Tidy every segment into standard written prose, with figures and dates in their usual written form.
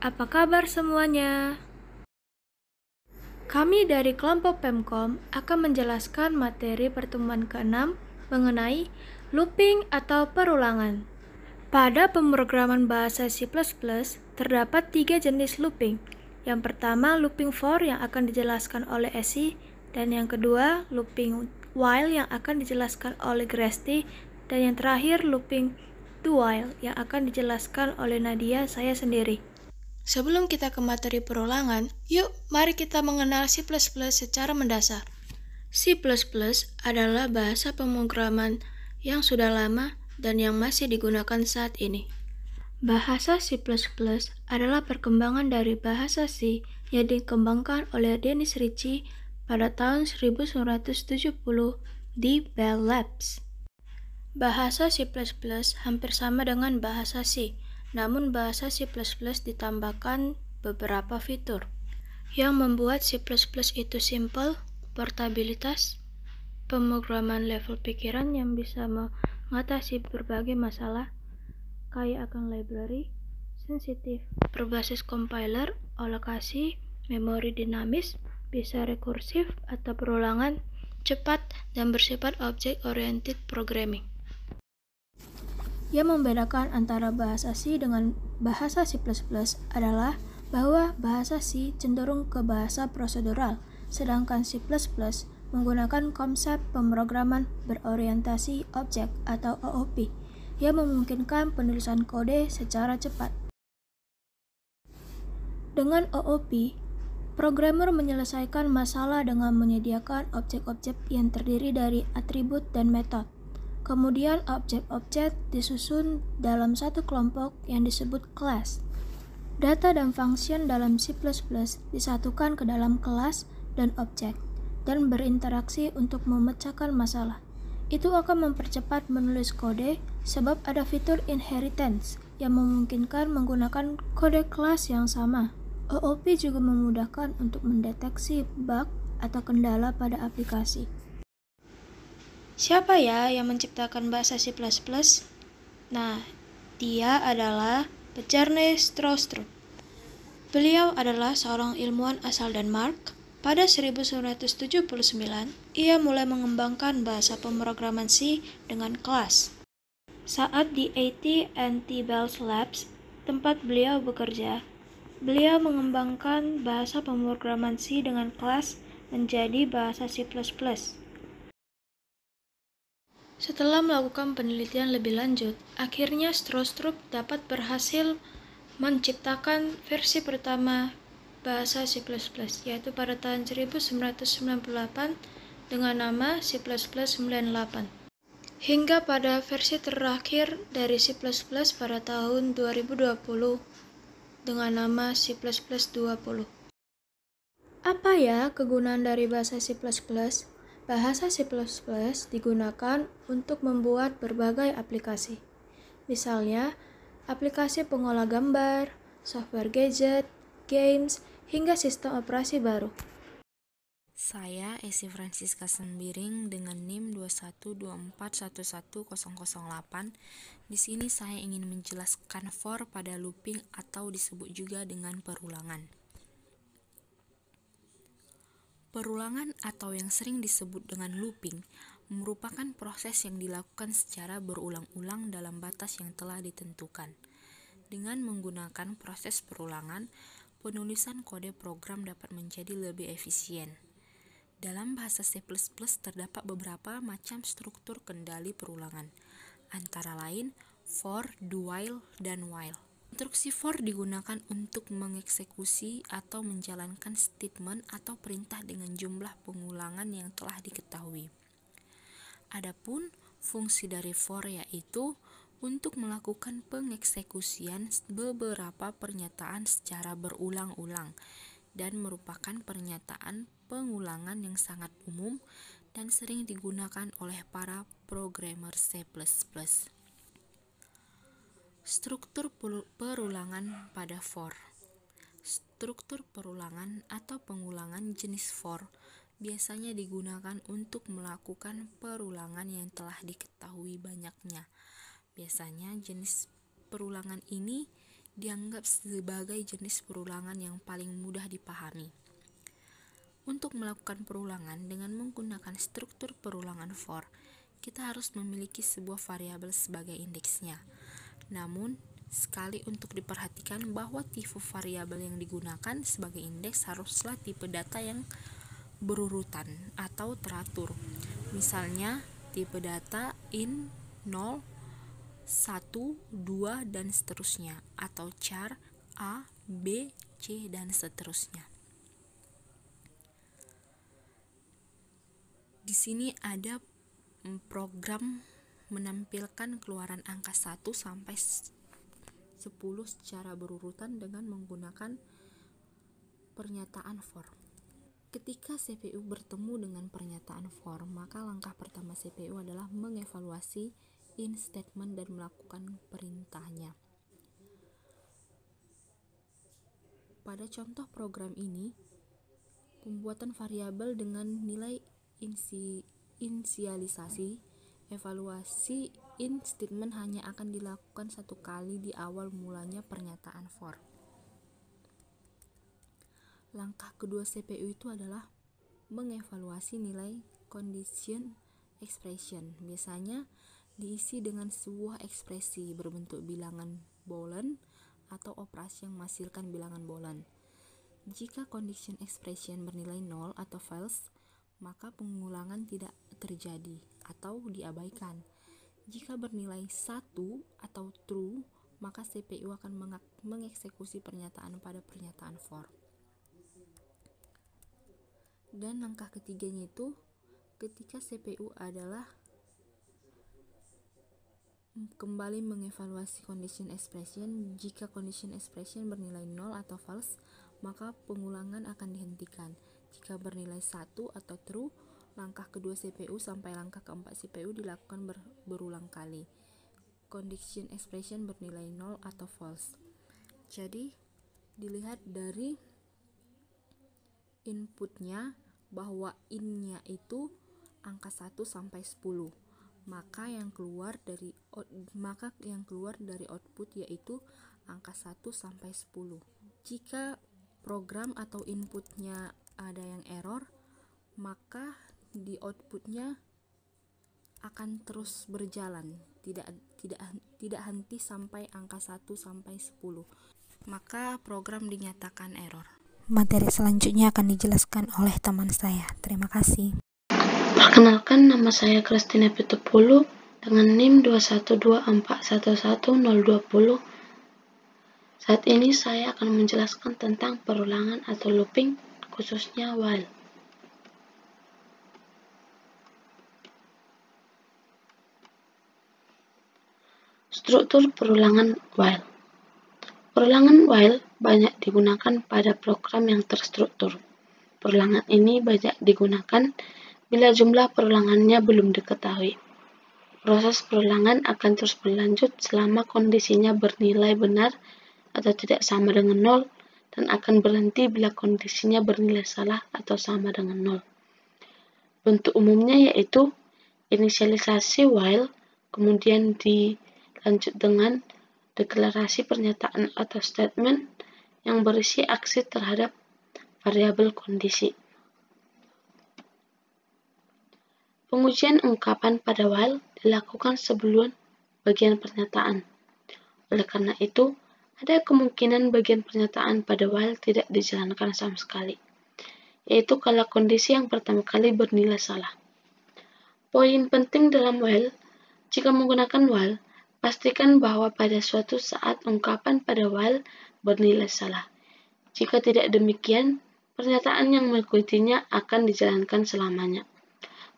Apa kabar semuanya? Kami dari kelompok Pemkom akan menjelaskan materi pertemuan ke-6 mengenai looping atau perulangan. Pada pemrograman bahasa C++, terdapat 3 jenis looping. Yang pertama, looping for yang akan dijelaskan oleh Esi, dan yang kedua, looping while yang akan dijelaskan oleh Gresti, dan yang terakhir, looping do while yang akan dijelaskan oleh Nadia, saya sendiri. Sebelum kita ke materi perulangan, yuk mari kita mengenal C++ secara mendasar. C++ adalah bahasa pemrograman yang sudah lama dan yang masih digunakan saat ini. Bahasa C++ adalah perkembangan dari bahasa C yang dikembangkan oleh Dennis Ritchie pada tahun 1970 di Bell Labs. Bahasa C++ hampir sama dengan bahasa C, namun bahasa C++ ditambahkan beberapa fitur yang membuat C++ itu simple, portabilitas, pemrograman level pikiran yang bisa mengatasi berbagai masalah, kaya akan library, sensitif, berbasis compiler, alokasi, memori dinamis, bisa rekursif atau perulangan, cepat, dan bersifat object-oriented programming. Yang membedakan antara bahasa C dengan bahasa C++ adalah bahwa bahasa C cenderung ke bahasa prosedural, sedangkan C++ menggunakan konsep pemrograman berorientasi objek atau OOP yang memungkinkan penulisan kode secara cepat. Dengan OOP, programmer menyelesaikan masalah dengan menyediakan objek-objek yang terdiri dari atribut dan metode. Kemudian objek-objek disusun dalam satu kelompok yang disebut kelas. Data dan function dalam C++ disatukan ke dalam kelas dan objek dan berinteraksi untuk memecahkan masalah. Itu akan mempercepat menulis kode sebab ada fitur inheritance yang memungkinkan menggunakan kode kelas yang sama. OOP juga memudahkan untuk mendeteksi bug atau kendala pada aplikasi. Siapa ya yang menciptakan bahasa C++? Nah, dia adalah Bjarne Stroustrup. Beliau adalah seorang ilmuwan asal Denmark. Pada 1979, ia mulai mengembangkan bahasa pemrograman C dengan kelas. Saat di AT&T Bell Labs, tempat beliau bekerja, beliau mengembangkan bahasa pemrograman C dengan kelas menjadi bahasa C++. Setelah melakukan penelitian lebih lanjut, akhirnya Stroustrup dapat berhasil menciptakan versi pertama bahasa C++, yaitu pada tahun 1998 dengan nama C++ 98. Hingga pada versi terakhir dari C++ pada tahun 2020 dengan nama C++ 20. Apa ya kegunaan dari bahasa C++? Bahasa C++ digunakan untuk membuat berbagai aplikasi. Misalnya, aplikasi pengolah gambar, software gadget, games, hingga sistem operasi baru. Saya Esi Francisca Sembiring dengan NIM 212411008. Di sini saya ingin menjelaskan for pada looping atau disebut juga dengan perulangan. Perulangan atau yang sering disebut dengan looping merupakan proses yang dilakukan secara berulang-ulang dalam batas yang telah ditentukan. Dengan menggunakan proses perulangan, penulisan kode program dapat menjadi lebih efisien. Dalam bahasa C++ terdapat beberapa macam struktur kendali perulangan, antara lain for, do while, dan while. Instruksi for digunakan untuk mengeksekusi atau menjalankan statement atau perintah dengan jumlah pengulangan yang telah diketahui. Adapun fungsi dari for yaitu untuk melakukan pengeksekusian beberapa pernyataan secara berulang-ulang dan merupakan pernyataan pengulangan yang sangat umum dan sering digunakan oleh para programmer C++. Struktur perulangan pada for. Struktur perulangan atau pengulangan jenis for biasanya digunakan untuk melakukan perulangan yang telah diketahui banyaknya. Biasanya jenis perulangan ini dianggap sebagai jenis perulangan yang paling mudah dipahami. Untuk melakukan perulangan dengan menggunakan struktur perulangan for, kita harus memiliki sebuah variabel sebagai indeksnya. Namun, sekali untuk diperhatikan bahwa tipe variabel yang digunakan sebagai indeks haruslah tipe data yang berurutan atau teratur. Misalnya, tipe data int 0, 1, 2, dan seterusnya, atau char A, B, C, dan seterusnya. Di sini ada program menampilkan keluaran angka 1 sampai 10 secara berurutan dengan menggunakan pernyataan for. Ketika CPU bertemu dengan pernyataan for, maka langkah pertama CPU adalah mengevaluasi in statement dan melakukan perintahnya. Pada contoh program ini, pembuatan variabel dengan nilai inisialisasi, evaluasi in statement hanya akan dilakukan satu kali di awal mulanya pernyataan for. Langkah kedua CPU itu adalah mengevaluasi nilai condition expression. Biasanya diisi dengan sebuah ekspresi berbentuk bilangan boolean atau operasi yang menghasilkan bilangan boolean. Jika condition expression bernilai 0 atau false, maka pengulangan tidak terjadi atau diabaikan. Jika bernilai 1 atau true, maka CPU akan mengeksekusi pernyataan pada pernyataan for. Dan langkah ketiganya itu ketika CPU adalah kembali mengevaluasi condition expression. Jika condition expression bernilai 0 atau false, maka pengulangan akan dihentikan. Jika bernilai 1 atau true, langkah kedua CPU sampai langkah keempat CPU dilakukan berulang kali. Condition expression bernilai 0 atau false. Jadi, dilihat dari inputnya bahwa in-nya itu angka 1 sampai 10. Maka yang keluar dari output yaitu angka 1 sampai 10. Jika program atau inputnya ada yang error, maka di outputnya akan terus berjalan, tidak henti sampai angka 1 sampai 10. Maka program dinyatakan error. Materi selanjutnya akan dijelaskan oleh teman saya. Terima kasih. Perkenalkan, nama saya Christina Pitupulu dengan NIM 212411020. Saat ini saya akan menjelaskan tentang perulangan atau looping, khususnya while. Struktur perulangan while. Perulangan while banyak digunakan pada program yang terstruktur. Perulangan ini banyak digunakan bila jumlah perulangannya belum diketahui. Proses perulangan akan terus berlanjut selama kondisinya bernilai benar atau tidak sama dengan 0, dan akan berhenti bila kondisinya bernilai salah atau sama dengan 0. Bentuk umumnya yaitu inisialisasi while, kemudian dilanjut dengan deklarasi pernyataan atau statement yang berisi aksi terhadap variabel kondisi. Pengujian ungkapan pada while dilakukan sebelum bagian pernyataan. Oleh karena itu, ada kemungkinan bagian pernyataan pada while tidak dijalankan sama sekali, yaitu kalau kondisi yang pertama kali bernilai salah. Poin penting dalam while, jika menggunakan while, pastikan bahwa pada suatu saat ungkapan pada while bernilai salah. Jika tidak demikian, pernyataan yang mengikutinya akan dijalankan selamanya.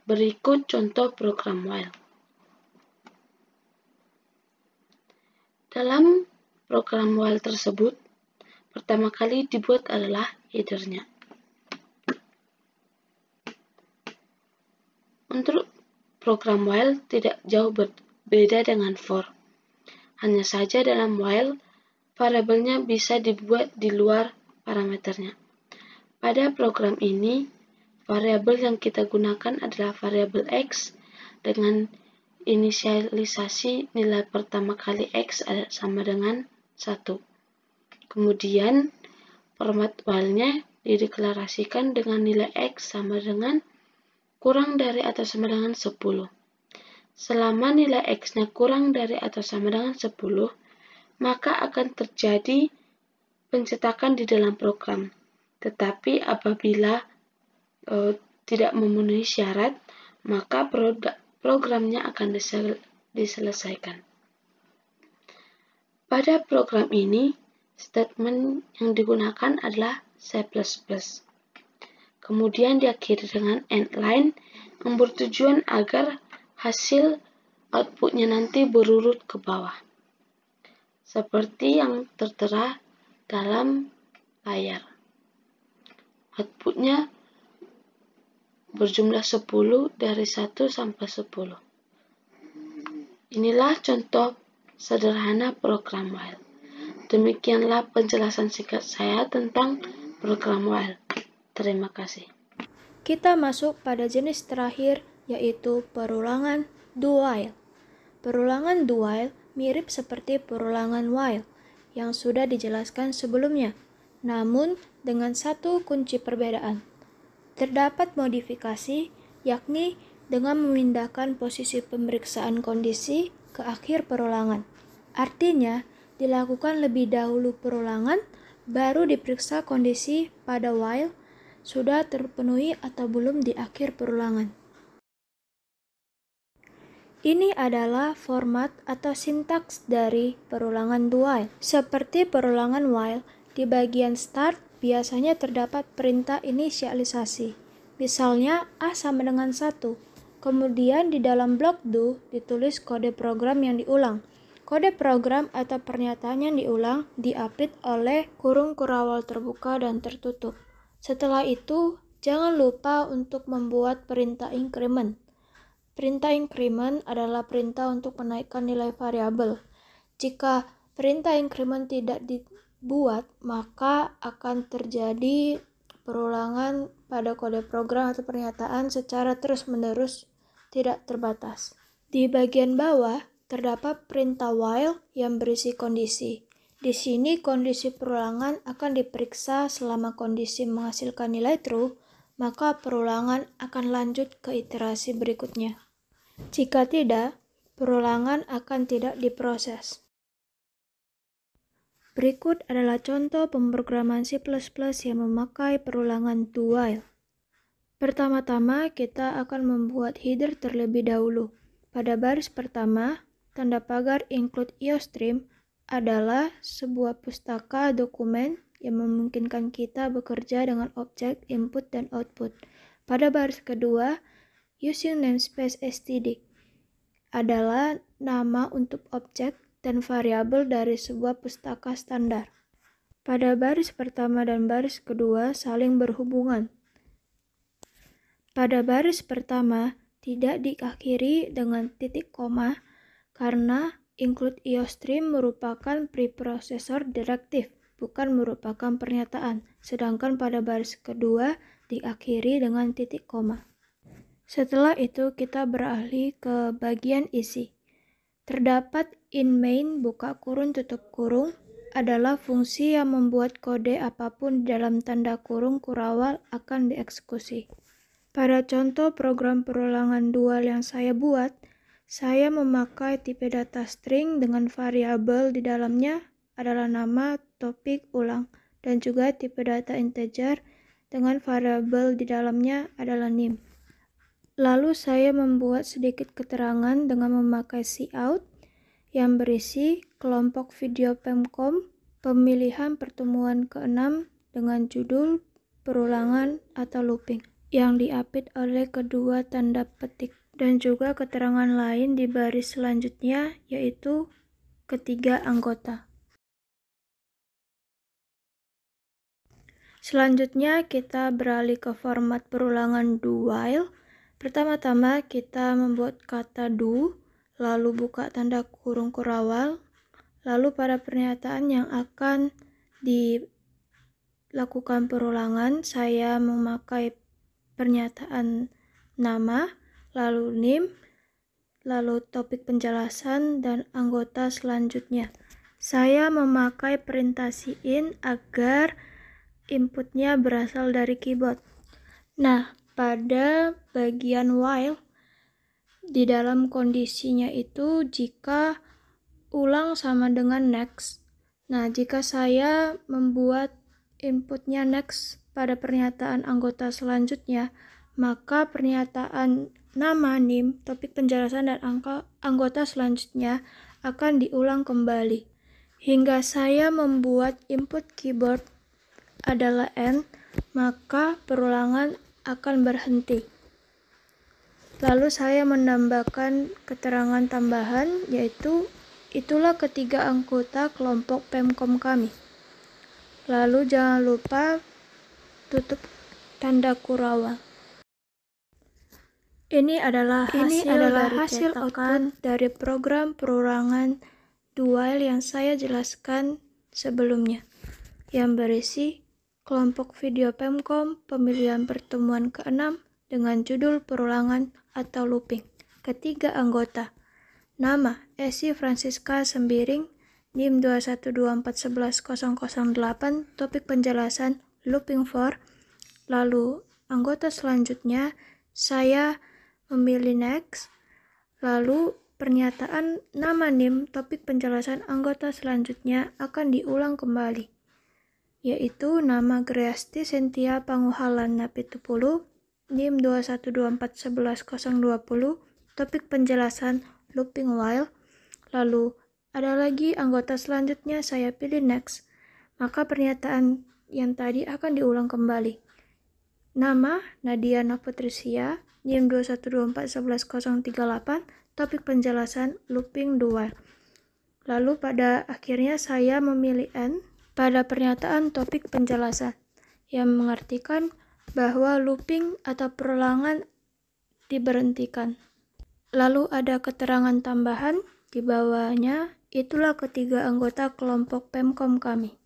Berikut contoh program while. Dalam program while tersebut, pertama kali dibuat adalah header-nya. Untuk program while tidak jauh berbeda dengan for. Hanya saja dalam while, variabelnya bisa dibuat di luar parameternya. Pada program ini, variabel yang kita gunakan adalah variabel x dengan inisialisasi nilai pertama kali x sama dengan 1. Kemudian format while-nya dideklarasikan dengan nilai X sama dengan kurang dari atau sama dengan 10. Selama nilai X-nya kurang dari atau sama dengan 10, maka akan terjadi pencetakan di dalam program. Tetapi apabila tidak memenuhi syarat, maka programnya akan diselesaikan. Pada program ini, statement yang digunakan adalah C++. Kemudian diakhiri dengan endline yang bertujuan agar hasil outputnya nanti berurut ke bawah. Seperti yang tertera dalam layar. Outputnya berjumlah 10 dari 1 sampai 10. Inilah contoh sederhana program while. Demikianlah penjelasan singkat saya tentang program while. Terima kasih. Kita masuk pada jenis terakhir, yaitu perulangan do while. Perulangan do while mirip seperti perulangan while yang sudah dijelaskan sebelumnya, namun dengan satu kunci perbedaan. Terdapat modifikasi, yakni dengan memindahkan posisi pemeriksaan kondisi ke akhir perulangan. Artinya, dilakukan lebih dahulu perulangan, baru diperiksa kondisi pada while sudah terpenuhi atau belum di akhir perulangan. Ini adalah format atau sintaks dari perulangan do while. Seperti perulangan while, di bagian start biasanya terdapat perintah inisialisasi. Misalnya A sama dengan 1. Kemudian di dalam blok do ditulis kode program yang diulang. Kode program atau pernyataan yang diulang diapit oleh kurung kurawal terbuka dan tertutup. Setelah itu, jangan lupa untuk membuat perintah increment. Perintah increment adalah perintah untuk menaikkan nilai variabel. Jika perintah increment tidak dibuat, maka akan terjadi perulangan pada kode program atau pernyataan secara terus-menerus tidak terbatas. Di bagian bawah terdapat perintah while yang berisi kondisi. Di sini kondisi perulangan akan diperiksa selama kondisi menghasilkan nilai true, maka perulangan akan lanjut ke iterasi berikutnya. Jika tidak, perulangan akan tidak diproses. Berikut adalah contoh pemrograman C++ yang memakai perulangan do while. Pertama-tama, kita akan membuat header terlebih dahulu. Pada baris pertama, tanda pagar include iostream adalah sebuah pustaka dokumen yang memungkinkan kita bekerja dengan objek input dan output. Pada baris kedua, using namespace std adalah nama untuk objek dan variabel dari sebuah pustaka standar. Pada baris pertama dan baris kedua saling berhubungan. Pada baris pertama tidak diakhiri dengan titik koma karena include iostream merupakan preprocessor direktif, bukan merupakan pernyataan, sedangkan pada baris kedua diakhiri dengan titik koma. Setelah itu kita beralih ke bagian isi. Terdapat in main buka kurung tutup kurung adalah fungsi yang membuat kode apapun dalam tanda kurung kurawal akan dieksekusi. Pada contoh program perulangan dual yang saya buat, saya memakai tipe data string dengan variabel di dalamnya adalah nama, topik, ulang, dan juga tipe data integer dengan variabel di dalamnya adalah name. Lalu saya membuat sedikit keterangan dengan memakai cout yang berisi kelompok video Pemcom pemilihan pertemuan ke-6 dengan judul perulangan atau looping yang diapit oleh kedua tanda petik dan juga keterangan lain di baris selanjutnya yaitu ketiga anggota. Selanjutnya kita beralih ke format perulangan do while. Pertama-tama kita membuat kata do, lalu buka tanda kurung kurawal, lalu pada pernyataan yang akan dilakukan perulangan saya memakai pernyataan nama, lalu name, lalu topik penjelasan dan anggota selanjutnya. Saya memakai perintah cin agar inputnya berasal dari keyboard. Nah, pada bagian while, di dalam kondisinya itu jika ulang sama dengan next. Nah, jika saya membuat inputnya next pada pernyataan anggota selanjutnya, maka pernyataan nama, NIM, topik penjelasan, dan anggota selanjutnya akan diulang kembali. Hingga saya membuat input keyboard adalah N, maka perulangan akan berhenti. Lalu saya menambahkan keterangan tambahan, yaitu itulah ketiga anggota kelompok Pemkom kami. Lalu jangan lupa tutup tanda kurung. Ini adalah hasil output dari program perulangan do while yang saya jelaskan sebelumnya, yang berisi kelompok video Pemkom pemilihan pertemuan ke-6 dengan judul perulangan atau looping. Ketiga anggota: nama Esi Francisca Sembiring, NIM 212411008, topik penjelasan looping for. Lalu anggota selanjutnya saya memilih next, lalu pernyataan nama NIM topik penjelasan anggota selanjutnya akan diulang kembali, yaitu nama Griasti Sentia Panguhalana Pitupulu, NIM 212411020, topik penjelasan looping while. Lalu ada lagi anggota selanjutnya saya pilih next, maka pernyataan yang tadi akan diulang kembali. Nama Nadia Naputrisia, NIM 212411038, topik penjelasan looping do while. Lalu pada akhirnya saya memilih N pada pernyataan topik penjelasan, yang mengartikan bahwa looping atau perulangan diberhentikan. Lalu ada keterangan tambahan di bawahnya, itulah ketiga anggota kelompok Pemkom kami.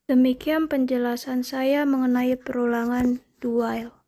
Demikian penjelasan saya mengenai perulangan do while.